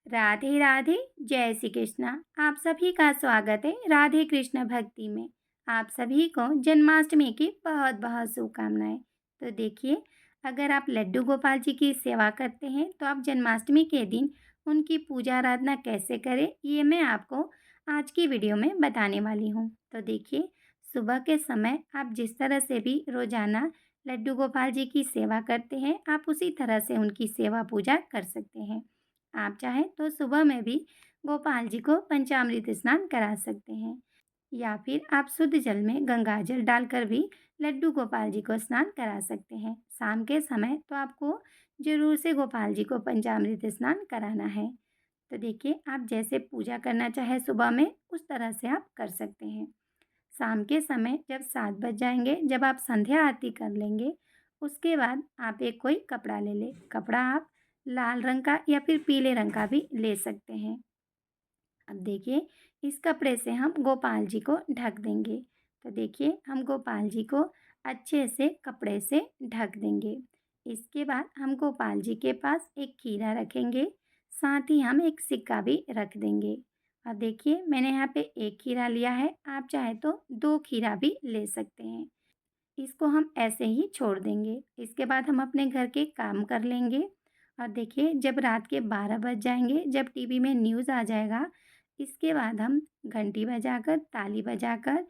राधे राधे। जय श्री कृष्णा। आप सभी का स्वागत है राधे कृष्ण भक्ति में। आप सभी को जन्माष्टमी की बहुत बहुत शुभकामनाएं। तो देखिए, अगर आप लड्डू गोपाल जी की सेवा करते हैं तो आप जन्माष्टमी के दिन उनकी पूजा आराधना कैसे करें, ये मैं आपको आज की वीडियो में बताने वाली हूँ। तो देखिए, सुबह के समय आप जिस तरह से भी रोजाना लड्डू गोपाल जी की सेवा करते हैं, आप उसी तरह से उनकी सेवा पूजा कर सकते हैं। आप चाहें तो सुबह में भी गोपाल जी को पंचामृत स्नान करा सकते हैं, या फिर आप शुद्ध जल में गंगा जल डालकर भी लड्डू गोपाल जी को स्नान करा सकते हैं। शाम के समय तो आपको जरूर से गोपाल जी को पंचामृत स्नान कराना है। तो देखिए, आप जैसे पूजा करना चाहे सुबह में उस तरह से आप कर सकते हैं। शाम के समय जब 7 बज जाएंगे, जब आप संध्या आरती कर लेंगे, उसके बाद आप एक कोई कपड़ा ले लें। कपड़ा आप लाल रंग का या फिर पीले रंग का भी ले सकते हैं। अब देखिए, इस कपड़े से हम गोपाल जी को ढक देंगे। तो देखिए, हम गोपाल जी को अच्छे से कपड़े से ढक देंगे। इसके बाद हम गोपाल जी के पास एक खीरा रखेंगे, साथ ही हम एक सिक्का भी रख देंगे। अब देखिए, मैंने यहाँ पे एक खीरा लिया है, आप चाहे तो 2 खीरा भी ले सकते हैं। इसको हम ऐसे ही छोड़ देंगे। इसके बाद हम अपने घर के काम कर लेंगे। और देखिए, जब रात के 12 बज जाएंगे, जब टीवी में न्यूज़ आ जाएगा, इसके बाद हम घंटी बजाकर, ताली बजाकर,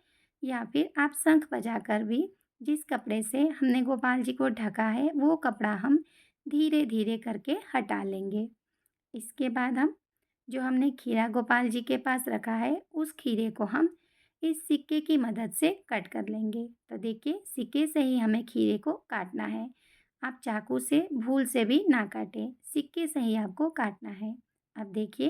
या फिर आप शंख बजाकर भी जिस कपड़े से हमने गोपाल जी को ढका है वो कपड़ा हम धीरे धीरे करके हटा लेंगे। इसके बाद हम जो हमने खीरा गोपाल जी के पास रखा है, उस खीरे को हम इस सिक्के की मदद से कट कर लेंगे। तो देखिए, सिक्के से ही हमें खीरे को काटना है। आप चाकू से भूल से भी ना काटें, सिक्के से ही आपको काटना है। अब देखिए,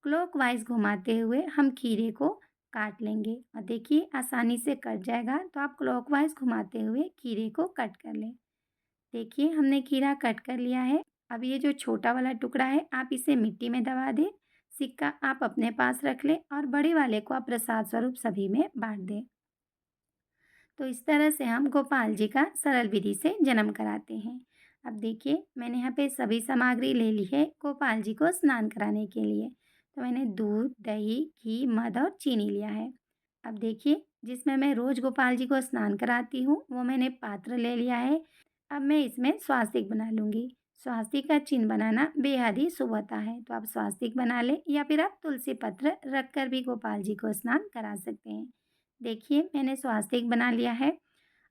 क्लॉकवाइज घुमाते हुए हम खीरे को काट लेंगे और देखिए आसानी से कट जाएगा। तो आप क्लॉकवाइज घुमाते हुए खीरे को कट कर लें। देखिए, हमने खीरा कट कर लिया है। अब ये जो छोटा वाला टुकड़ा है, आप इसे मिट्टी में दबा दें। सिक्का आप अपने पास रख लें और बड़े वाले को आप प्रसाद स्वरूप सभी में बांट दें। तो इस तरह से हम गोपाल जी का सरल विधि से जन्म कराते हैं। अब देखिए, मैंने यहाँ पे सभी सामग्री ले ली है गोपाल जी को स्नान कराने के लिए। तो मैंने दूध, दही, घी, मध और चीनी लिया है। अब देखिए, जिसमें मैं रोज़ गोपाल जी को स्नान कराती हूँ, वो मैंने पात्र ले लिया है। अब मैं इसमें स्वास्तिक बना लूँगी। स्वास्तिक का चिन्ह बनाना बेहद ही शुभ होता है। तो आप स्वास्तिक बना लें या फिर आप तुलसी पत्र रख कर भी गोपाल जी को स्नान करा सकते हैं। देखिए, मैंने स्वास्तिक बना लिया है।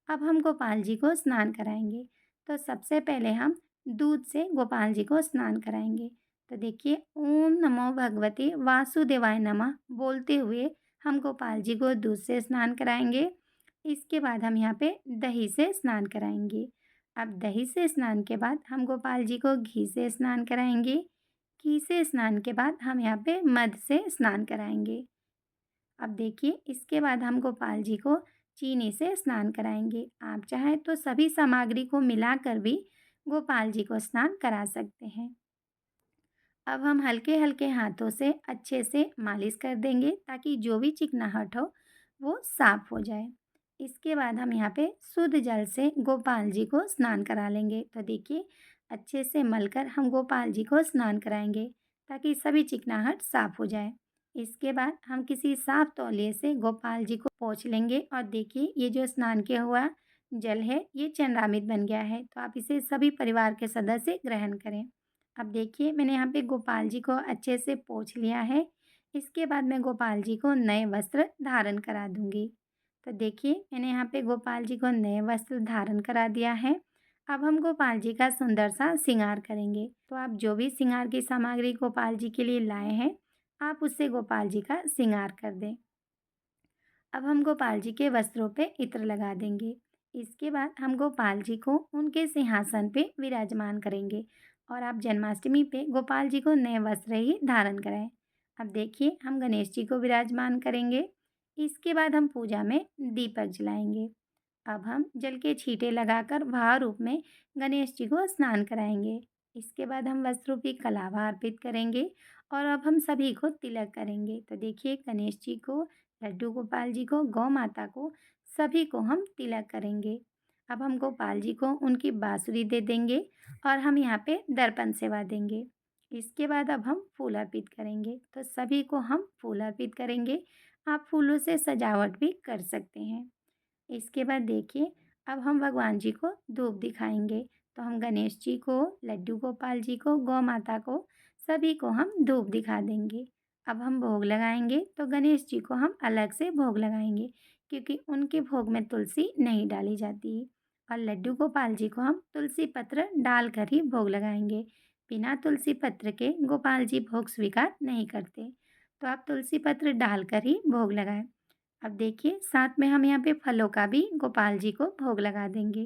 अब हम गोपाल जी को स्नान कराएंगे। तो सबसे पहले हम दूध से गोपाल जी को स्नान कराएंगे। तो देखिए, ओम नमो भगवते वासुदेवाय नमः बोलते हुए हम गोपाल जी को दूध से स्नान कराएंगे। इसके बाद हम यहाँ पे दही से स्नान कराएंगे। अब दही से स्नान के बाद हम गोपाल जी को घी से स्नान कराएंगे। घी से स्नान के बाद हम यहाँ पे मध से स्नान कराएंगे। अब देखिए, इसके बाद हम गोपाल जी को चीनी से स्नान कराएंगे। आप चाहें तो सभी सामग्री को मिलाकर भी गोपाल जी को स्नान करा सकते हैं। अब हम हल्के हल्के हाथों से अच्छे से मालिश कर देंगे ताकि जो भी चिकनाहट हो वो साफ हो जाए। इसके बाद हम यहाँ पे शुद्ध जल से गोपाल जी को स्नान करा लेंगे। तो देखिए, अच्छे से मलकर हम गोपाल जी को स्नान कराएंगे ताकि सभी चिकनाहट साफ हो जाए। इसके बाद हम किसी साफ तौलिए से गोपाल जी को पोंछ लेंगे और देखिए, ये जो स्नान किया हुआ जल है ये चंद्रामृत बन गया है। तो आप इसे सभी परिवार के सदस्य ग्रहण करें। अब देखिए, मैंने यहाँ पे गोपाल जी को अच्छे से पोंछ लिया है। इसके बाद मैं गोपाल जी को नए वस्त्र धारण करा दूँगी। तो देखिए, मैंने यहाँ पे गोपाल जी को नए वस्त्र धारण करा दिया है। अब हम गोपाल जी का सुंदर सा श्रृंगार करेंगे। तो आप जो भी श्रृंगार की सामग्री गोपाल जी के लिए लाए हैं, आप उससे गोपाल जी का श्रृंगार कर दें। अब हम गोपाल जी के वस्त्रों पे इत्र लगा देंगे। इसके बाद हम गोपाल जी को उनके सिंहासन पे विराजमान करेंगे और आप जन्माष्टमी पे गोपाल जी को नए वस्त्र ही धारण कराएं। अब देखिए, हम गणेश जी को विराजमान करेंगे। इसके बाद हम पूजा में दीपक जलाएंगे। अब हम जल के छींटे लगाकर भाव रूप में गणेश जी को स्नान कराएंगे। इसके बाद हम वस्त्र रूपी कलावा अर्पित करेंगे और अब हम सभी को तिलक करेंगे। तो देखिए, गणेश जी को, लड्डू गोपाल जी को, गौ माता को, सभी को हम तिलक करेंगे। अब हम गोपाल जी को उनकी बाँसुरी दे देंगे और हम यहाँ पे दर्पण सेवा देंगे। इसके बाद अब हम फूल अर्पित करेंगे, तो सभी को हम फूल अर्पित करेंगे। आप फूलों से सजावट भी कर सकते हैं। इसके बाद देखिए, अब हम भगवान जी को धूप दिखाएंगे। तो हम गणेश जी को, लड्डू गोपाल जी को, गौ माता को, सभी को हम धूप दिखा देंगे। अब हम भोग लगाएंगे, तो गणेश जी को हम अलग से भोग लगाएंगे, क्योंकि उनके भोग में तुलसी नहीं डाली जाती है। और लड्डू गोपाल जी को हम तुलसी पत्र डालकर ही भोग लगाएंगे। बिना तुलसी पत्र के गोपाल जी भोग स्वीकार नहीं करते, तो आप तुलसी पत्र डालकर ही भोग लगाएं। अब देखिए, साथ में हम यहाँ पे फलों का भी गोपाल जी को भोग लगा देंगे।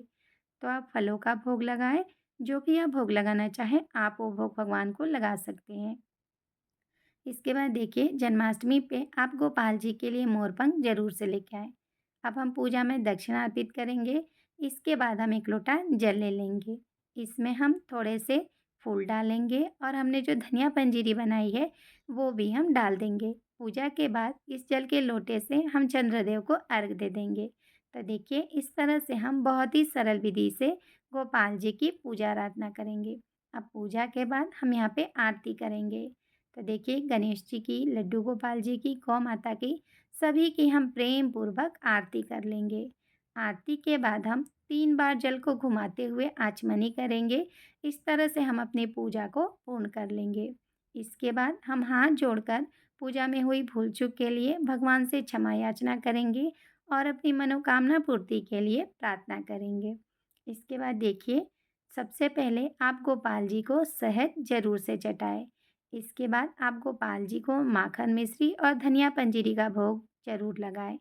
तो आप फलों का भोग लगाएं, जो भी आप भोग लगाना चाहें आप वो भोग भगवान को लगा सकते हैं। इसके बाद देखिए, जन्माष्टमी पे आप गोपाल जी के लिए मोरपंख जरूर से लेके आएं। अब हम पूजा में दक्षिणा अर्पित करेंगे। इसके बाद हम एक लोटा जल ले लेंगे। इसमें हम थोड़े से फूल डालेंगे और हमने जो धनिया पंजीरी बनाई है वो भी हम डाल देंगे। पूजा के बाद इस जल के लोटे से हम चंद्रदेव को अर्घ दे देंगे। तो देखिए, इस तरह से हम बहुत ही सरल विधि से गोपाल जी की पूजा आराधना करेंगे। अब पूजा के बाद हम यहाँ पे आरती करेंगे। तो देखिए, गणेश जी की, लड्डू गोपाल जी की, गौ माता की, सभी की हम प्रेम पूर्वक आरती कर लेंगे। आरती के बाद हम 3 बार जल को घुमाते हुए आचमनी करेंगे। इस तरह से हम अपनी पूजा को पूर्ण कर लेंगे। इसके बाद हम हाथ जोड़कर पूजा में हुई भूल चूक के लिए भगवान से क्षमा याचना करेंगे और अपनी मनोकामना पूर्ति के लिए प्रार्थना करेंगे। इसके बाद देखिए, सबसे पहले आप गोपाल जी को शहद जरूर से चटाएं। इसके बाद आप गोपाल जी को माखन मिश्री और धनिया पंजीरी का भोग जरूर लगाएं।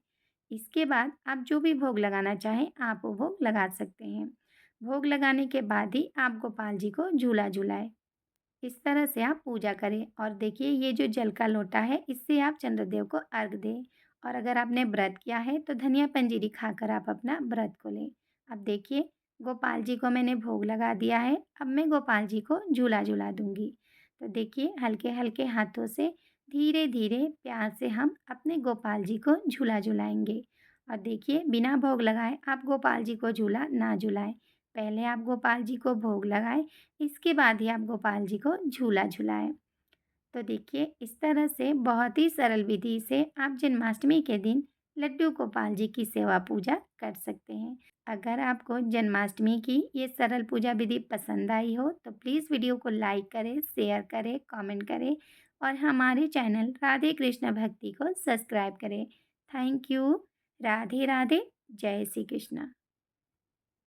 इसके बाद आप जो भी भोग लगाना चाहें आप वो भोग लगा सकते हैं। भोग लगाने के बाद ही आप गोपाल जी को झूला झुलाएं। इस तरह से आप पूजा करें और देखिए, ये जो जल का लोटा है इससे आप चंद्रदेव को अर्घ दें। और अगर आपने व्रत किया है तो धनिया पंजीरी खाकर आप अपना व्रत को लें। अब देखिए, गोपाल जी को मैंने भोग लगा दिया है। अब मैं गोपाल जी को झूला झुला दूंगी। तो देखिए, हल्के हल्के हाथों से धीरे धीरे प्यार से हम अपने गोपाल जी को झूला झुलाएंगे। और देखिए, बिना भोग लगाए आप गोपाल जी को झूला ना झुलाएं। पहले आप गोपाल जी को भोग लगाएं, इसके बाद ही आप गोपाल जी को झूला झुलाएं। तो देखिए, इस तरह से बहुत ही सरल विधि से आप जन्माष्टमी के दिन लड्डू गोपाल जी की सेवा पूजा कर सकते हैं। अगर आपको जन्माष्टमी की ये सरल पूजा विधि पसंद आई हो तो प्लीज़ वीडियो को लाइक करें, शेयर करें, कमेंट करें और हमारे चैनल राधे कृष्ण भक्ति को सब्सक्राइब करें। Thank you. राधे राधे। जय श्री कृष्ण।